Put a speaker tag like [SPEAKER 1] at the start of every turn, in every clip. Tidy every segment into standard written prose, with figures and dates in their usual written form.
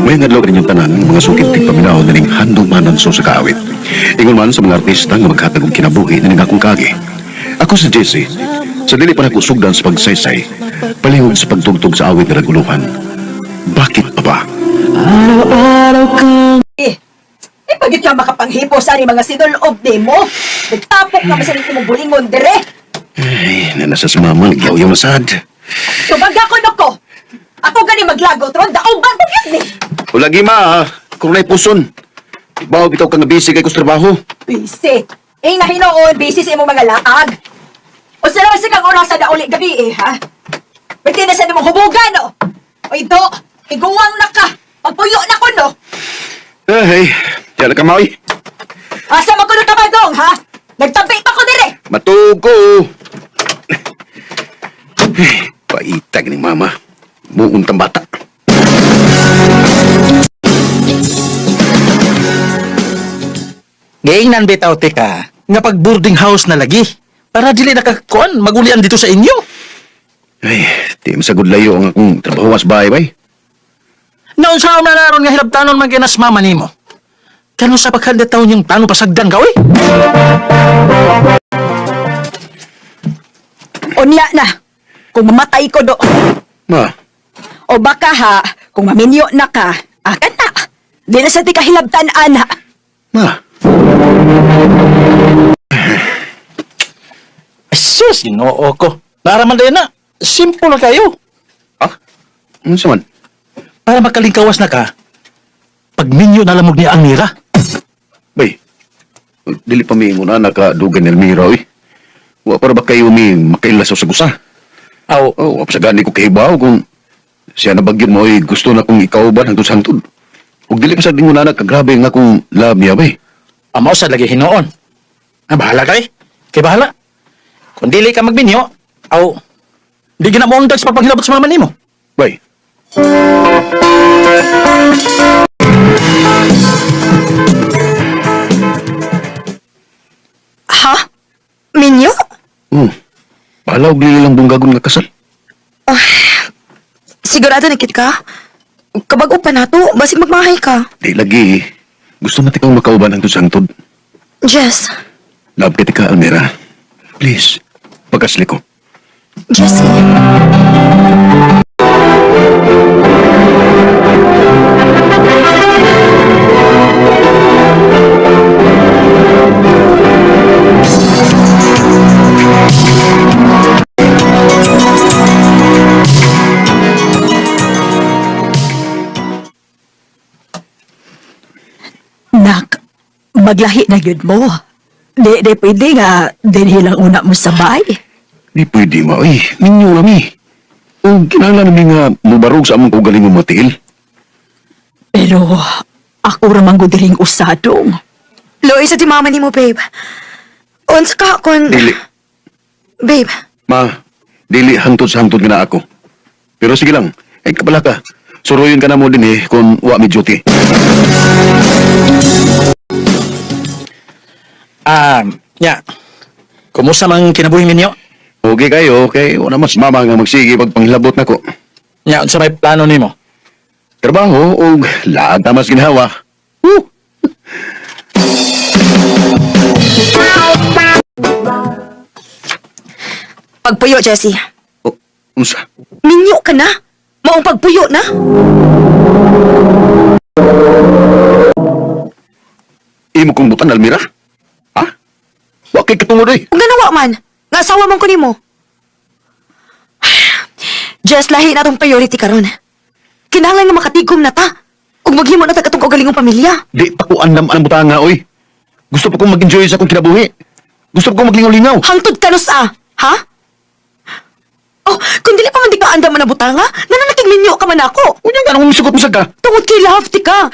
[SPEAKER 1] May ngadlaw kaninyong tanan ng mga sukit tig paminaw na ning handumanan so sa kaawit. Ingon man sa mga artista nga maghatag og kinabuhi na ning akong kagi. Ako si Jesse. Sa dili pa nako sugdan sa pagsaysay, palihog sa pagtugtog sa awit na naguluhan. Bakit pa ba?
[SPEAKER 2] Pagit ka makapanghipo sa mga sinulob ni mo. Nagtapok ka masalit mong bulingon dire.
[SPEAKER 1] Ay, nanasa si mama, nagyaw-yaw na sad.
[SPEAKER 2] Subag ako ko. Ako gani maglago tron, dauban ko yun ni.
[SPEAKER 1] O lagi ma, kung na'y puson. Bawa bitaw ka nga busy kay kus trabaho.
[SPEAKER 2] Busy. Na hinoon, busy sa imong mga laag. O sa naman kang orasan na uli gabi ha? Pwede na sa nimong hubugan no? O ito, iguwang na ka. Pagpuyo na ko no?
[SPEAKER 1] Ay, yan na kamay.
[SPEAKER 2] Asa mo ko na tamadong ha? Nagtabi pa ko dire.
[SPEAKER 1] Matugo. Paitag ni mama. Muuntang bata.
[SPEAKER 3] Gaingnan bitaw tika, nga pag boarding house na lagi. Para dili nakakuan, magulian dito sa inyo.
[SPEAKER 1] Ay, di masagod layo ang akong trabaho mas bahay bay.
[SPEAKER 3] Naon sa na naron nga hilabtanon man kinas mama nimo. Kano sa paghanda taon yung plano pasagdan ka, oy?
[SPEAKER 2] Unya na. Kung mamatay ko do.
[SPEAKER 1] Ma,
[SPEAKER 2] O baka ha, kung maminyo na ka, akan na. Di na sa ti kahilabtan, ana.
[SPEAKER 1] ma.
[SPEAKER 3] Sus, ginoo ko. Naraman din na. Simple na kayo.
[SPEAKER 1] Ah? Ano sa man?
[SPEAKER 3] Para makalingkawas na ka, pag minyo na lamog ni Almira.
[SPEAKER 1] Bay, dili pa mi muna nakadugan ni Elmira, oy. Wa para ba kayo mi makailasaw sa gusa?
[SPEAKER 3] Aw,
[SPEAKER 1] Oh, sa gani ko kahibaw kung siya na bagyan mo, oy, gusto na kong ikaw ba hantod-hantod. Ug dili pa sa dingo na nagkagrabe nga kung love niya, bay.
[SPEAKER 3] amaw sa lagi hinoon. Ah, bahala kay. Kay bahala. Kung dili ka magminyo, aw, di gina mo undag sa pagpanghilabot sa mama nimo.
[SPEAKER 1] Bay,
[SPEAKER 2] Ha? Minyo?
[SPEAKER 1] bahala og lili lang bunggagon nga kasal.
[SPEAKER 2] Sigurado na kit ka? Kabago pa na to, basig magmahay ka.
[SPEAKER 1] Di lagi, gusto na tikang makauban ang hantod.
[SPEAKER 2] Jess.
[SPEAKER 1] Love kita ka, Almira. Please, pagkasli ko.
[SPEAKER 2] Jessie. Nak, maglahi na yun mo. Di pwede nga, dinhilang una mo sabay.
[SPEAKER 1] Di pwede ma, oy. Ninyo lami. O kinahanglan namin nga mubarog sa among kaugaling mo matiil.
[SPEAKER 2] Pero, ako ramang gudiring usadong.
[SPEAKER 4] Loy, sa ti mama ni mo, babe. Unsa ka kon...
[SPEAKER 1] Dili.
[SPEAKER 4] Babe,
[SPEAKER 1] Ma, dili hangtod sa hangtod nga na ako. Pero sige lang, ay kapala ka. Suruyon ka na mo din kung wa mi duty.
[SPEAKER 3] Ya. Kumusta mang kinabuhi ninyo?
[SPEAKER 1] Okay kayo, kay wala mas mama nga magsige pag panghilabot nako.
[SPEAKER 3] Ya, unsa may plano nimo?
[SPEAKER 1] Trabaho o lahat na mas ginhawa.
[SPEAKER 4] pagpuyo, Jessie.
[SPEAKER 1] O, unsa?
[SPEAKER 4] Minyo ka na. Maong pagpuyo na.
[SPEAKER 1] Imo kong butan, Almira? Ha? Wa kay katungod
[SPEAKER 4] Kung ganawa man, nga asawa man ko nimo. Jess, lahi na tong priority karon. Kinahanglan nga makatigom na ta. Ug maghimo na ta katong kaugalingong pamilya.
[SPEAKER 1] Di pa ko andam ang butanga, oy. Gusto pa kong mag-enjoy sa akong kinabuhi. Gusto pa kong maglingaw-lingaw.
[SPEAKER 4] Hangtod ka nos ha? Oh, kung dili pa man di ka andam man na butanga, nananatig minyo ka man ako.
[SPEAKER 1] Unya nga nung misugot mo sa ka.
[SPEAKER 4] Tungod kay love, ti ka.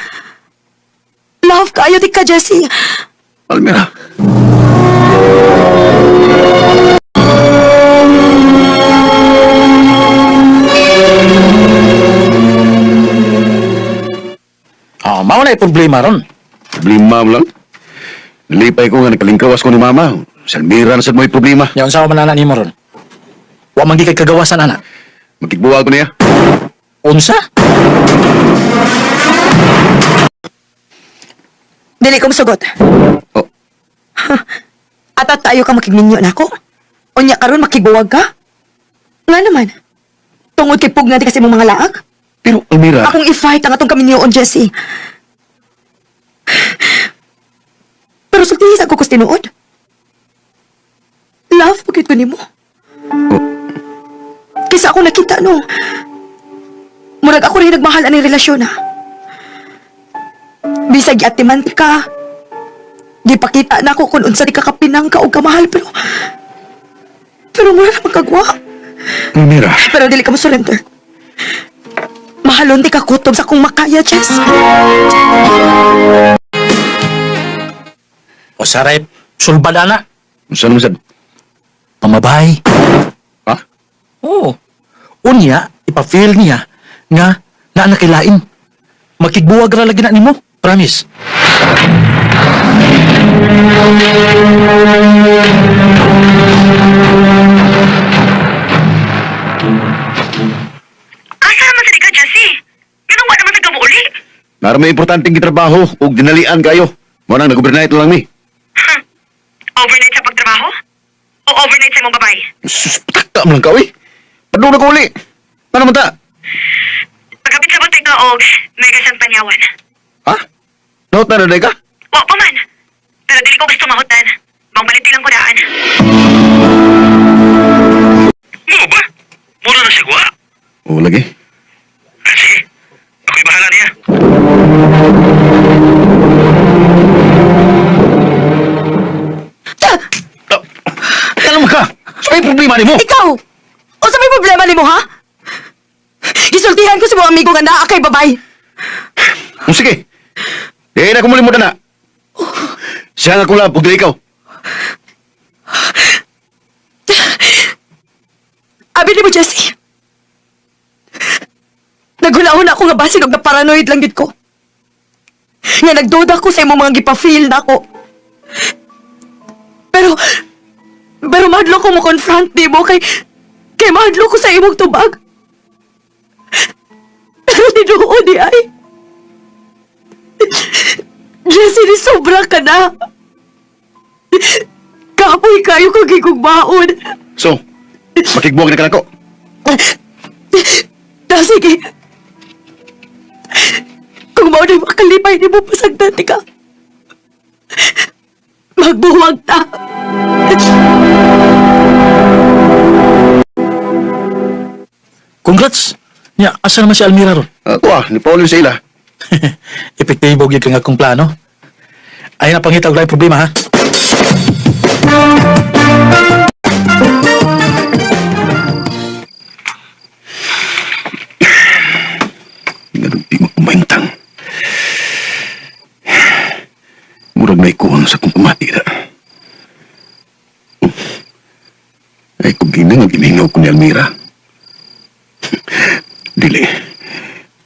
[SPEAKER 4] Love ka, ayaw ti ka, Jessie.
[SPEAKER 1] Almira.
[SPEAKER 3] Mao na problema ron.
[SPEAKER 1] Problema mo lang. Nalipay ko nga nakalingkawas ko ni mama. Sa Almira na sad mo'y problema.
[SPEAKER 3] Ya, unsa man ana nimo ron? Wa man gi kay kagawasan ana.
[SPEAKER 1] Magkigbuwa ko niya.
[SPEAKER 3] Unsa?
[SPEAKER 4] Dili ko masugot.
[SPEAKER 1] Oh,
[SPEAKER 4] Atat tayo ka makigminyo na ako. Unya karon makiguwag ka. Nga naman. Tungod kay pugna ti kasi mong mga laag.
[SPEAKER 1] pero Almira,
[SPEAKER 4] Akong i-fight ang atong kaminyoon, Jessie. Pero sultihis ako kus tinuod. Love, pagkit ko nimo.
[SPEAKER 1] oh,
[SPEAKER 4] Kisa ako nakita, no. Murag ako rin nagmahal ang relasyon, ha. Bisag yatiman ka. Gipakita na ako kung unsa di ka kapinang ka o kamahal, pero mura na magkagwa.
[SPEAKER 1] Almira,
[SPEAKER 4] Pero dili ka mo surrender. Mahalon di ka kutob sa kong makaya, Jess.
[SPEAKER 3] O saray, sulbad ana.
[SPEAKER 1] saan mo sad?
[SPEAKER 3] Pamabay.
[SPEAKER 1] Ha?
[SPEAKER 3] Oo. Unya, ipa-feel niya nga na nakilain. Makigbuwag ra lagi na nimo. Promise.
[SPEAKER 5] Asa naman sa di ka, Jessie? Ginawa naman sa gamuuli.
[SPEAKER 1] Nara may importanteng gitrabaho o dinalian kayo. Mo nang nag-overnight lang mi.
[SPEAKER 5] Overnight sa pagtrabaho? O overnight sa imong babay?
[SPEAKER 1] Sus, patakta mo lang ka, uy. Padung na ko uli. Ano man ta?
[SPEAKER 5] Pagkapit sa buti ka og megasan panyawan.
[SPEAKER 1] Ha? Naot na na ka?
[SPEAKER 5] Wa pa man. Pero dili ko gusto mahutan. Mangbaliti lang ko daan. Mo ba? Mura na sigwa?
[SPEAKER 1] Oo, lagi.
[SPEAKER 5] Sige. Ako'y bahala niya.
[SPEAKER 1] Ano mo ka? Sa may problema ni mo?
[SPEAKER 4] Ikaw! O sa may problema ni mo, ha? Gisultihan ko sa mga amigo nga naa kay babay.
[SPEAKER 1] O sige. Di na kumulimot na. Siya nga kula, pugli ikaw.
[SPEAKER 4] Abi ni mo, Jessie. Naghulahon ako nga basin og na paranoid lang gid ko. Nga nagduda ko sa imong mga gipa-feel na ako. Pero mahadlo ko mo confront di mo kay mahadlo ko sa imong tubag. Pero tinuo di ay. Jessie, ni sobra ka na. Kapoy kayo kagigugmaon.
[SPEAKER 1] So, makigbuwag na ka na ko.
[SPEAKER 4] Sige. Kung mao na makalipay ni mo pasagdati ka, magbuwag ta.
[SPEAKER 3] Congrats. Nya, asa naman si Almira ron?
[SPEAKER 1] Ako ni Paul sa ila.
[SPEAKER 3] Epektibo gyud kang akong plano. Ay na pangita og lain problema ha.
[SPEAKER 1] Ganun di mo kumaintang. Murag na ikuhang sa kong pamati na. Ay kung ginang ang gimingaw ko ni Almira. Dili.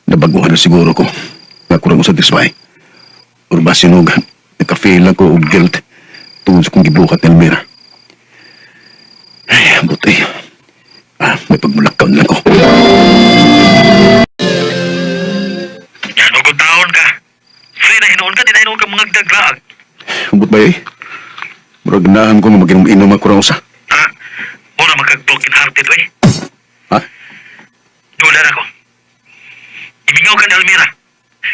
[SPEAKER 1] Nabaguhan na siguro ko. Nga kurang ko sa dismay. Or ba sinugan. Nagka-fail ako o guilt tungkol sa kong gibukat ni Almira. Ay, buti. May pagmulakaw na lang ko.
[SPEAKER 5] Yan, ugod taon ka. Free na hinoon ka, di na hinoon ka mga daglaag.
[SPEAKER 1] Ambot ba eh? Murag ganahan ko nga mag-inom ako raw sa.
[SPEAKER 5] Ha? Muna magkag-broken hearted, wey.
[SPEAKER 1] Ha?
[SPEAKER 5] Dulan ako. Imingaw ka ni Almira.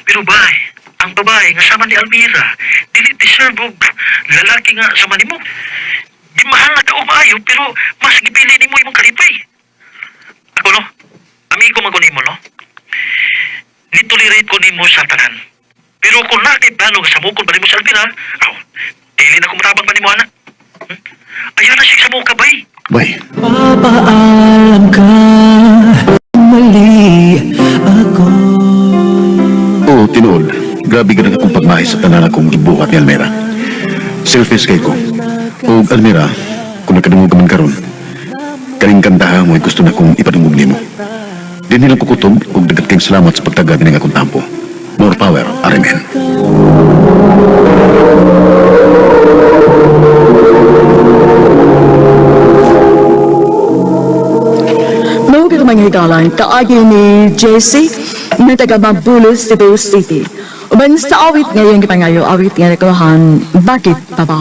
[SPEAKER 5] Pero bay, ang babae nga sama ni Almira, dili deserve og lalaki nga sama nimo. Di mahal na ka umayo, pero mas gipili nimo imong kalipay. Ako no, amigo magunimo no. Nitolerate ko nimo sa tanan. Pero kung nakit plano nga samukon pa nimo sa Almira, dili na ko matabang pa nimo ana. Ayaw na siya sa mo ka, bay.
[SPEAKER 1] Bay,
[SPEAKER 6] Papaalam ka, mali ako.
[SPEAKER 1] oo, tinuod. Grabe ka na akong pagmahay sa tanan akong gibukat ni Almira. Selfish kay ko. O Almira, kung nakadungog ka man karon, kaling kantaha mo ay gusto na kong ipadungog nimo. Di nilang kukutob kung dagat kayong salamat sa pagtagad ng akong tampo. More power, Arimen.
[SPEAKER 7] Mao mga higalan kaagi ni Jessie na taga Mabulos, Cebu City. Uban sa awit ngayon kita ngayon, awit nga nagkulahan, bakit pa ba?